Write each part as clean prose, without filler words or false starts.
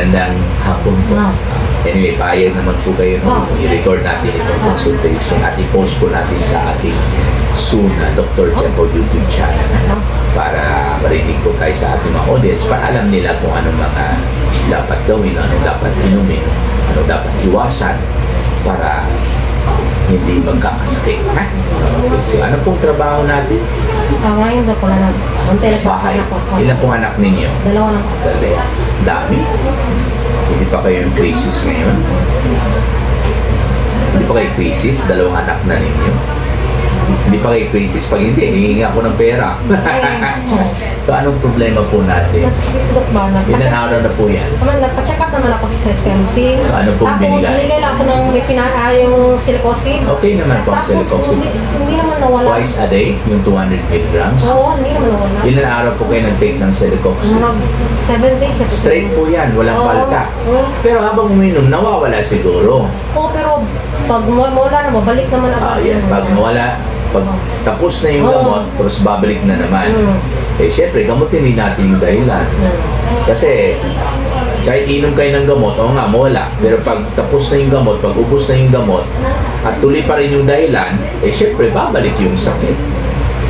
Magandang hapon po. Anyway, payag naman po kayo i-record natin itong consultation at i-post po natin sa ating soon Dr. Jeffo YouTube channel para marinig po tayo sa ating mga audience para alam nila kung anong mga dapat gawin, ano dapat inumin, ano dapat iwasan para hindi magkakasakit. Okay. So, ano pong trabaho natin? Ngayon daw ko na bahay. Ilan pong anak ninyo? Dalawa lang. Dami? Hindi pa kayo yung crisis ngayon? Hindi pa kayo crisis? Dalawang anak na ninyo? Hindi pa kayo crisis? Pag hindi, hihingi ako ng pera. So, anong problema po natin? Ilan araw na po yan? Nagpa-check up naman ako sa SPMC. So, ano pong binigay? Tapos, binigay lang ako ng yung silicosis. Okay naman po ang silicosis. Hindi naman nawala. Twice a day, yung 200 milligrams? Oo, hindi naman nawala. Ilan araw po kayo nag-take ng silicosis? 7 days. Straight po yan, walang palta. Pero habang uminom, nawawala siguro. Oo, pero pag mawala na, babalik naman agad. Pag mawala, pag tapos na yung gamot, tapos babalik na naman. Eh, syempre, gamutin din natin yung dahilan. Kasi, kahit inom kayo ng gamot, oo nga, mawala. Pero pag tapos na yung gamot, pag ubos na yung gamot, at tuloy pa rin yung dahilan, eh, syempre, babalik yung sakit.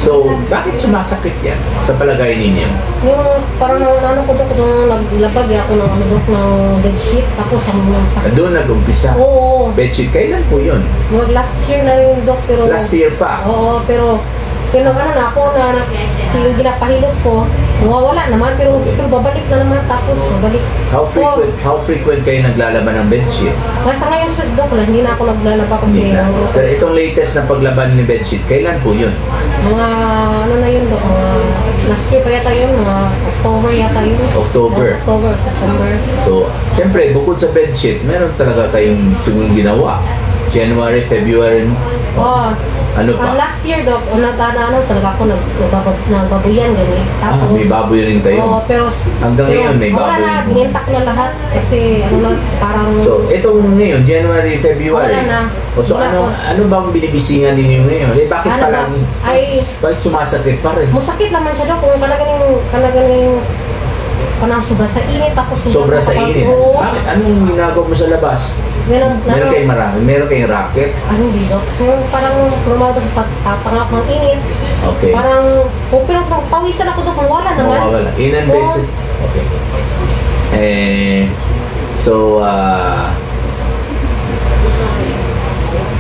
So, bakit sumasakit yan sa palagay ninyo? Yung parang ano ko doon, nung naglabag ako ng bedsheet, tapos ang sakit. Doon nag-umpisa? Oo. Bedsheet, kailan po yun? Last year na rin, Dok, pero... Last year pa? Oo, pero ano na ako na yung ginapahilot ko, nawawala naman, pero babalik na naman, tapos babalik. How frequent kayo naglalaban ng bedsheet? Basta ngayon sa Dok, hindi na ako naglalaba kasi... Pero itong latest na paglaban ng bedsheet, kailan po yun? Mga ano na yun, Dok, last year pa yata yun, mga October yata yun. October, September. So, syempre, bukod sa bedsheet, meron talaga kayong sigurong ginawa. January, February, ano pa? Last year, Dok, talaga ako nagbabuyan, ganyan. Tapos, may baboy rin kayo? Oo, pero... Hanggang ngayon, may baboy? Wala na, binintak na lahat. Kasi, parang... So, itong ngayon, January, February. Wala na. So, ano bang binibisingan ninyo ngayon? Eh, bakit palang... Bakit sumasakit pa rin? Masakit naman siya, Dok, kung kanaganing sobra sa init, tapos... Sobra sa init? Bakit? Anong ginagawa mo sa labas? Meron kayong marami? Meron kayong racket? Hindi, Dok. Parang lumabas sa patangap ng init. Okay. Parang, pero pawisan ako, Dok, wala naman. Wala. Inan beses? Okay. So,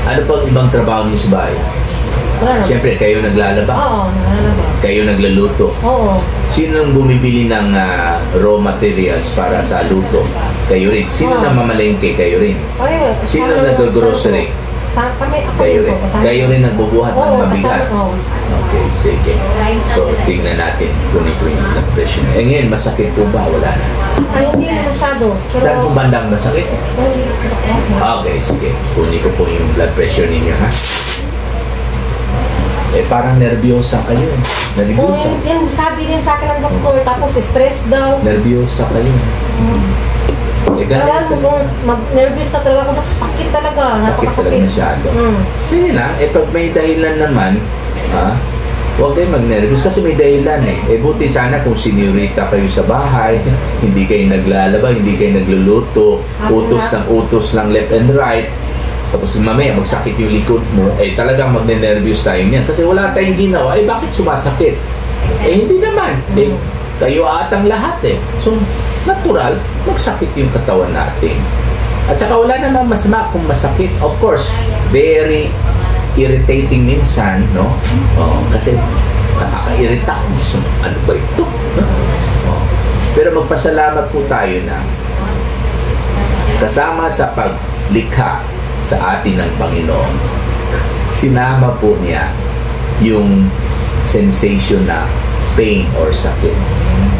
ano pang ibang trabaho niyo sa bahay? Siyempre, kayo naglalaba? Oo, naglalaba. Kayo naglaluto? Oo. Sino nang bumibili ng raw materials para sa luto? Kayo rin. Sino nang mamalengke? Kayo rin. Sino nag-grocery? Kayo rin. Kayo rin nagbubuhat ng mabigat? Okay, sige. So, tingnan natin kung ito yung blood pressure. Ngayon, masakit po ba? Wala na? Hindi na masyado. Saan po bandang masakit? Okay, sige. Kunin ko po yung blood pressure ninyo, ha? Parang nervyosa kayo. Nervyosa. Yan, sabi din sa akin ng doktor, tapos stress daw. Nervyosa kayo. Kaya mag-nervous ka talaga ako, sakit talaga. Sakit talaga masyado. Sige na, pag may dahilan naman, huwag kayo mag-nervous kasi may dahilan buti sana kung sinurita kayo sa bahay, hindi kayo naglalaba, hindi kayo nagluluto, utos lang left and right. Tapos mamaya magsakit yung likod mo, talagang magne-nervous tayo niyan. Kasi wala tayong ginawa, bakit sumasakit? Hindi naman. Kayo atang lahat So, natural, magsakit yung katawan natin. At saka wala naman masama kung masakit. Of course, very irritating minsan, no? Kasi nakaka-irita. Ano ba ito? Pero magpasalamat po tayo na kasama sa paglikha sa atin ng Panginoon, sinama po niya yung sensation na pain or sakit.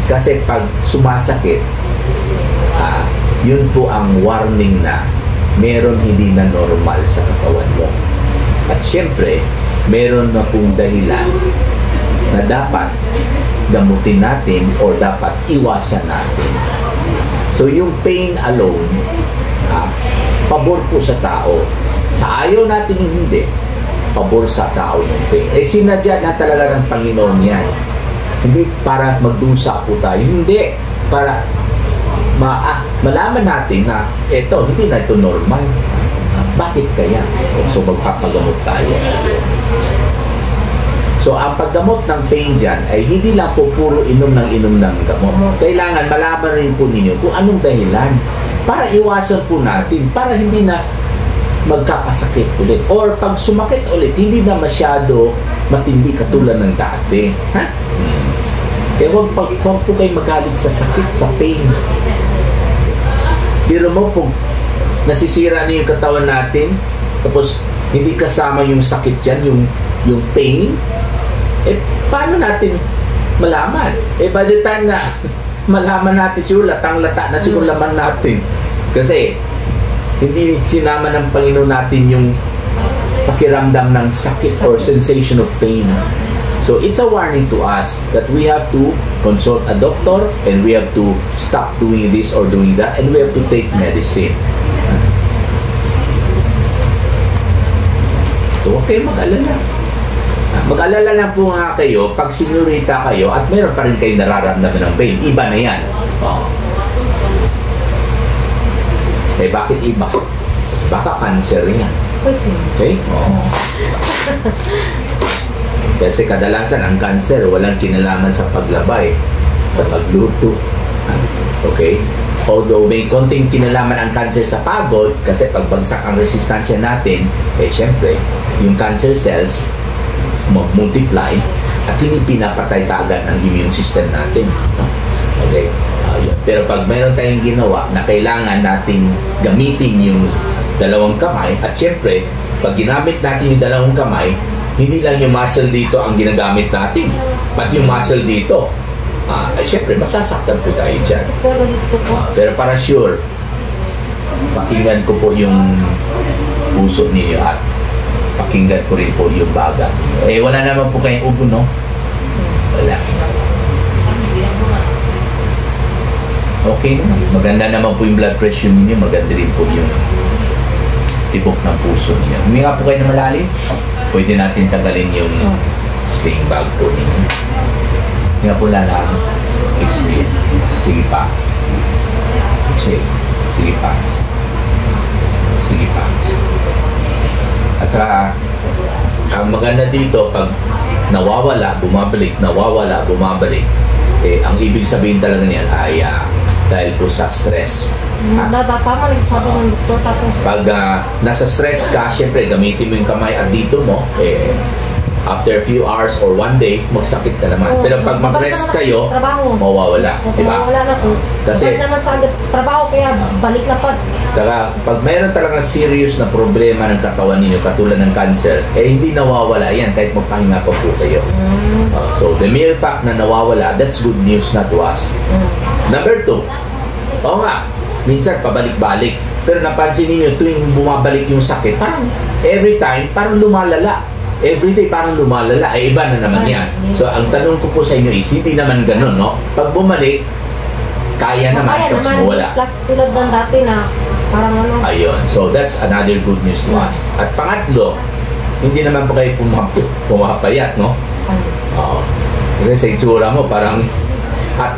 Kasi pag sumasakit, yun po ang warning na meron hindi na normal sa katawan mo. At syempre, meron na pong dahilan na dapat gamutin natin or dapat iwasan natin. So yung pain alone, pabor po sa tao. Sa ayaw natin yung hindi, pabor sa tao yung pain. Sinadya na talaga ng Panginoon yan. Hindi para magdusa po tayo. Hindi. Para malaman natin na eto, hindi na ito normal. Bakit kaya? So magpapagamot tayo. So ang paggamot ng pain dyan ay hindi lang po puro inom ng gamot. Kailangan malaman rin po ninyo kung anong dahilan para iwasan po natin, para hindi na magkakasakit ulit. Or pag sumakit ulit, hindi na masyado matindi katulad ng dati. Ha? Kaya huwag po kayo magalit sa sakit, sa pain. Pero mo po, nasisira na yung katawan natin, tapos hindi kasama yung sakit dyan, yung pain, paano natin malaman? By the time na malaman natin siguro, latang-lata na siguro laman natin. Kasi, hindi sinama ng Panginoon natin yung pakiramdam ng sakit or sensation of pain. So, it's a warning to us that we have to consult a doctor and we have to stop doing this or doing that and we have to take medicine. So, huwag kayong mag-alala. Mag-alala lang po nga kayo pag sinurita kayo at meron pa rin kayong nararamdaman ng pain. Iba na yan. Bakit iba? Baka cancer yan. Okay? Kasi kadalasan ang cancer walang kinalaman sa paglabay, sa pagluto. Okay? Although may konting kinalaman ang cancer sa pagod, kasi pagbagsak ang resistensya natin, syempre, yung cancer cells mag-multiply at hindi pinapatay kaagad ang immune system natin. Okay? Pero pag mayroon tayong ginawa na kailangan nating gamitin yung dalawang kamay, at syempre, pag ginamit natin yung dalawang kamay, hindi lang yung muscle dito ang ginagamit natin, pati yung muscle dito. Syempre, masasaktan po tayo dyan. Pero para sure, pakinggan ko po yung puso ninyo at pakinggan ko rin po yung baga. Wala naman po kayong ubo, no? Wala. Okay naman. Maganda naman po yung blood pressure ninyo. Maganda rin po yung tibok ng puso ninyo. Huminga po kayo na malalim. Pwede natin tagalin yung sling bag po ninyo. Huminga po lalang. Exhale. Sige pa. Exhale. Sige pa. Sige pa. At saka, ang maganda dito, pag nawawala, bumabalik, nawawala, bumabalik, ang ibig sabihin talaga niyan ay dahil po sa stress. Tama rin sabi ng doktor. Tapos pag nasa stress ka, syempre gamitin mo yung kamay at dito mo, after a few hours or one day, magsakit ka naman. Pero pag mag-rest kayo, mawawala. Diba? Mawawala na po. Kasi naman sa agad sa trabaho, kaya balik na pag mayroon talaga serious na problema ng katawan ninyo, katulad ng cancer, hindi nawawala yan kahit magpahinga pa po kayo. So, the mere fact na nawawala, that's good news na to us. Number 2, oo nga, minsan pabalik-balik. Pero napansin niyo tuwing bumabalik yung sakit, parang every time, parang lumalala. Everyday parang lumalala. Iba na naman yan. So, ang tanong ko po sa inyo is, hindi naman ganun, no? Pag bumalik, kaya naman, tapos mawala. Plus, tulad ng dati na, parang ano. Ayun. So, that's another good news to us. At pangatlo, hindi naman po kayo pumapayat, no? Oo. Kasi sa itsura mo, parang, at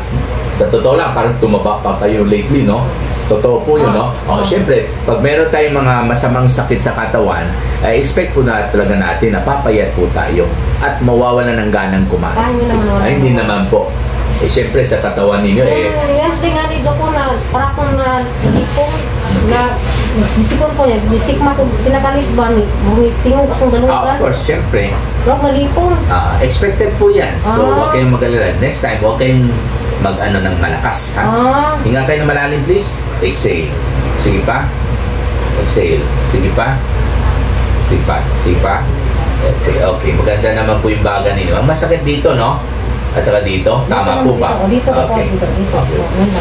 sa totoo lang, parang tumaba pa kayo lately, no? Totoo po yun, no? Siyempre, pag meron tayong mga masamang sakit sa katawan, expect po na talaga natin na papayat po tayo at mawawala ng ganang kumain. Hindi naman po. Siyempre, sa katawan ninyo, yes, di nga dito po na, para kung na, hindi po, na, nisipon ko niya, nisikma ko, pinabalik ba, tingog akong ganun ba? Of course, siyempre. Pero nalipon. Expected po yan. So, huwag kayong mag-alala. Next time, huwag kayong mag-ano ng malakas, ha? Hinga kayo ng malalim, please. Exhale. Sige pa. Exhale. Sige pa. Sige pa. Sige pa. Exhale. Okay, maganda naman po yung baga ninyo. Ang masakit dito, no? At saka dito. Tama po ba? Dito. Okay.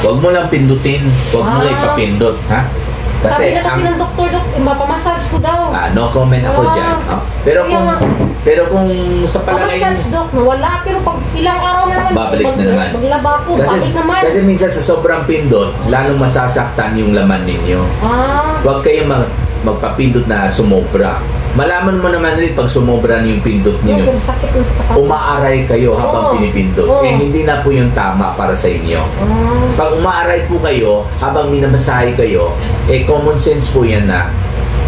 Huwag mo lang pindutin. Huwag mo lang ipapindot, ha? Sabi na kasi ng doktor, mapamassage ko daw. No comment ako dyan. Pero kung sa palagay pamassage, dok, wala. Pero pag ilang araw naman, babalik na naman. Maglaba ko, balik naman. Kasi minsan sa sobrang pindot, lalong masasaktan yung laman ninyo. Huwag kayong magpapindot na sumobra. Malaman mo naman rin pag sumobra na yung pindot Yung ninyo. sakit ng katawan. Umaaray kayo habang Oo. pinipindot. Oo. Eh, hindi na po yung tama para sa inyo. Pag umaaray po kayo, habang minamasahe kayo, eh common sense po yan na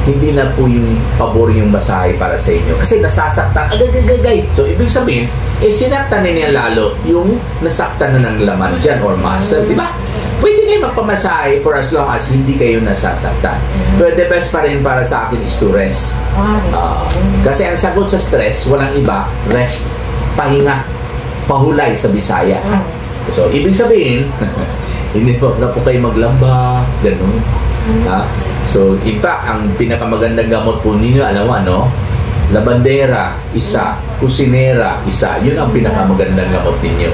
hindi na po yung pabor yung masahe para sa inyo. Kasi nasasaktan, agay. So, ibig sabihin, eh sinaktan na niya lalo yung nasaktan na ng laman dyan or muscle, di ba? Pwede kayo magpamasahe for as long as hindi kayo nasasaktan. Pero the best pa rin para sa akin is to rest. Kasi ang sagot sa stress, walang iba, rest, pahinga, pahulay sa Bisaya. So, ibig sabihin, hindi po na po kayo maglamba, ganun. So, in fact, ang pinakamagandang gamot po ninyo, alam mo ano? Labandera, isa. Kusinera, isa. Yun ang pinakamagandang gamot ninyo.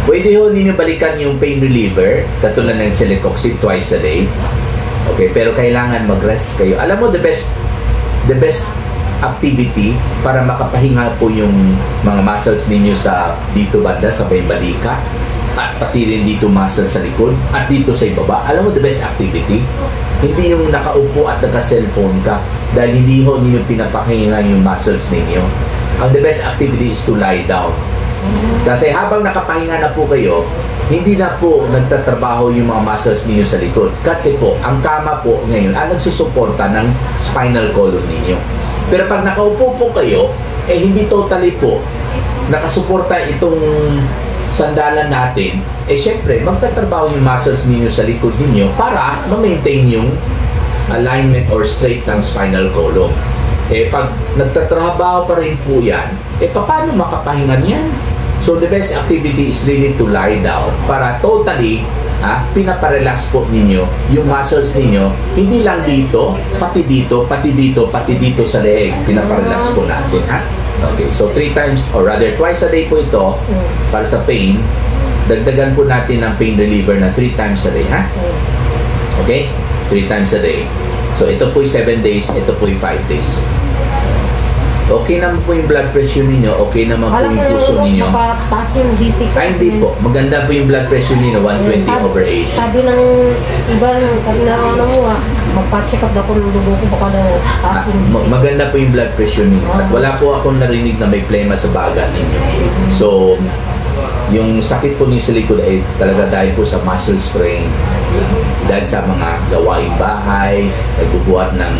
Pwede ho ninyo balikan yung pain reliever, katulad ng Celecoxib twice a day. Okay, pero kailangan mag-rest kayo. Alam mo, the best activity para makapahinga po yung mga muscles ninyo sa dito banda, sa may balika, at pati rin dito muscles sa likod, at dito sa ibaba. Alam mo, the best activity? Hindi yung nakaupo at naka-cellphone ka dahil hindi ho ninyo pinapahinga yung muscles ninyo. Ang the best activity is to lie down. Kasi habang nakapahinga na po kayo, hindi na po nagtatrabaho yung mga muscles ninyo sa likod. Kasi po, ang kama po ngayon ang nagsusuporta ng spinal column ninyo. Pero pag nakaupo po kayo, eh hindi totally po nakasuporta itong sandalan natin, eh syempre, magtatrabaho yung muscles ninyo sa likod ninyo para ma-maintain yung alignment or straight ng spinal column. Eh pag nagtatrabaho pa rin po yan, eh paano makapahinga niyan? So the best activity is really to lie down para totally pinaparelax po ninyo yung muscles ninyo, hindi lang dito, pati dito, pati dito, pati dito sa leeg, pinaparelax po natin, ha? Okay, so 3 times or rather twice a day po ito para sa pain. Dagdagan po natin ng pain reliever na 3 times a day, ha? Okay? 3 times a day. So ito po 7 days, ito po 5 days. Okay naman po yung blood pressure ninyo, okay naman po yung puso ninyo. Mapataas yung BP ko. Ay, hindi po. Maganda po yung blood pressure ninyo, 120/80. Sabi ng iba na ano mo magpa-check up daw kung dugo ko baka daw taas yung BP. Maganda po yung blood pressure ninyo. At wala po akong narinig na may plema sa baga ninyo. So, yung sakit po ninyo sa likod ay talaga dahil po sa muscle strain. Dahil sa mga gawaing bahay, nagbubuhat ng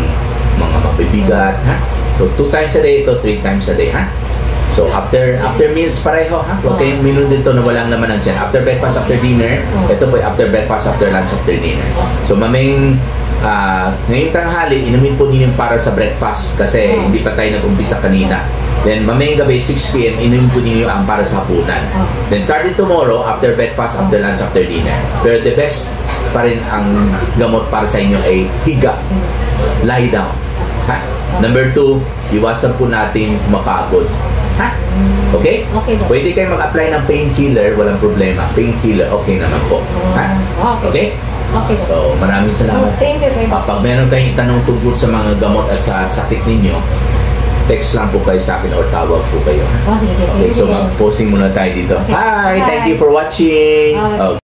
mga mabibigat, ha? So, 2 times a day ito, 3 times a day, ha? So, after meals pareho, ha? Huwag kayong minun dito na walang naman ang tiyan. After breakfast, after dinner, ito po after breakfast, after lunch, after dinner. So, ngayong tanghali, inumin po ninyo para sa breakfast kasi hindi pa tayo nag-umpisa kanina. Then, mamayang gabi, 6 p.m., inumin po ninyo ang para sa hapunan. Then, starting tomorrow, after breakfast, after lunch, after dinner. Pero the best pa rin ang gamot para sa inyo ay higa. Lie down. Ha? Number 2, iwasan po natin mapagod. Ha? Okay? Okay ba? Pwede kayo mag-apply ng painkiller, walang problema. Painkiller, okay naman po. Ha? Okay? Okay. So, maraming salamat. Thank you. Pag meron kayong tanong tungkol sa mga gamot at sa sakit ninyo, text lang po kayo sa akin or tawag po kayo. Sige. Okay, so mag-posing muna tayo dito. Okay. Hi! Thank Bye. you for watching! Bye.